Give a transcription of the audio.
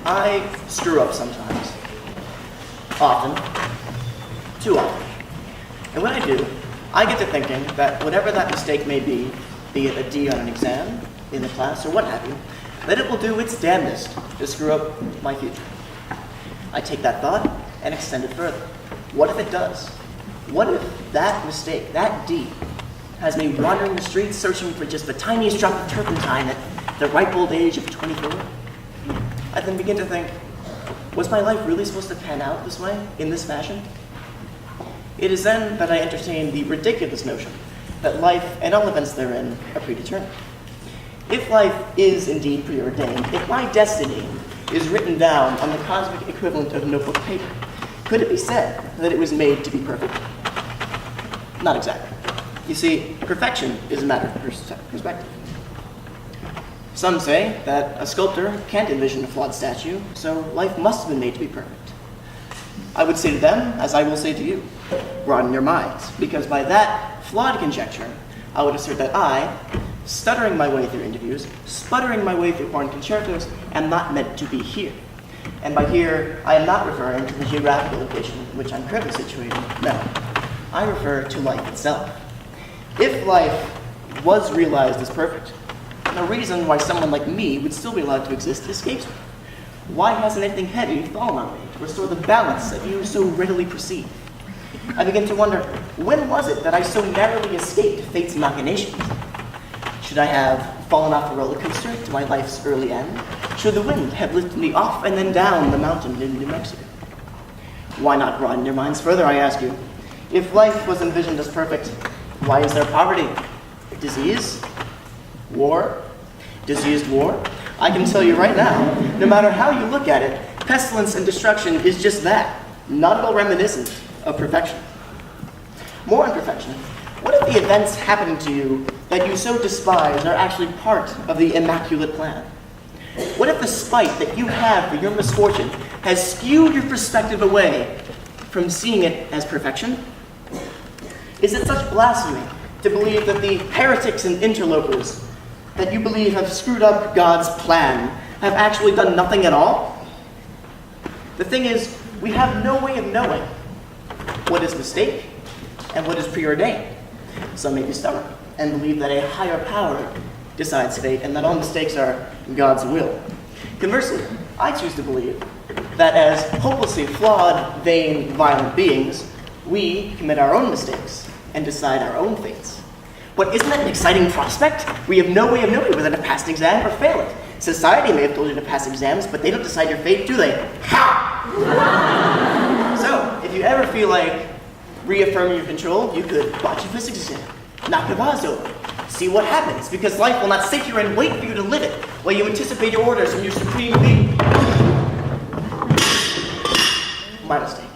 I screw up sometimes. Often. Too often. And when I do, I get to thinking that whatever that mistake may be it a D on an exam, in the class, or what have you, that it will do its damnedest to screw up my future. I take that thought and extend it further. What if it does? What if that mistake, that D, has me wandering the streets searching for just the tiniest drop of turpentine at the ripe old age of 24? I then begin to think, was my life really supposed to pan out this way, in this fashion? It is then that I entertain the ridiculous notion that life and all events therein are predetermined. If life is indeed preordained, if my destiny is written down on the cosmic equivalent of notebook paper, could it be said that it was made to be perfect? Not exactly. You see, perfection is a matter of perspective. Some say that a sculptor can't envision a flawed statue, so life must have been made to be perfect. I would say to them, as I will say to you, broaden your minds, because by that flawed conjecture, I would assert that I, stuttering my way through interviews, sputtering my way through horn concertos, am not meant to be here. And by here, I am not referring to the geographical location in which I'm currently situated. No, I refer to life itself. If life was realized as perfect, the reason why someone like me would still be allowed to exist escapes me. Why hasn't anything heavy fallen on me to restore the balance that you so readily perceive? I begin to wonder, when was it that I so narrowly escaped fate's machinations? Should I have fallen off a roller coaster to my life's early end? Should the wind have lifted me off and then down the mountain in New Mexico? Why not broaden your minds further, I ask you? If life was envisioned as perfect, why is there poverty, disease, war, diseased war? I can tell you right now, no matter how you look at it, pestilence and destruction is just that, not at all reminiscent of perfection. More imperfection, what if the events happening to you that you so despise are actually part of the immaculate plan? What if the spite that you have for your misfortune has skewed your perspective away from seeing it as perfection? Is it such blasphemy to believe that the heretics and interlopers that you believe have screwed up God's plan have actually done nothing at all? The thing is, we have no way of knowing what is mistake and what is preordained. Some may be stubborn and believe that a higher power decides fate and that all mistakes are God's will. Conversely, I choose to believe that as hopelessly flawed, vain, violent beings, we commit our own mistakes and decide our own fates. But isn't that an exciting prospect? We have no way of knowing whether to pass an exam or fail it. Society may have told you to pass exams, but they don't decide your fate, do they? Ha! So, if you ever feel like reaffirming your control, you could botch a physics exam, knock a vase over, see what happens, because life will not sit here and wait for you to live it while you anticipate your orders from your supreme being. My mistake.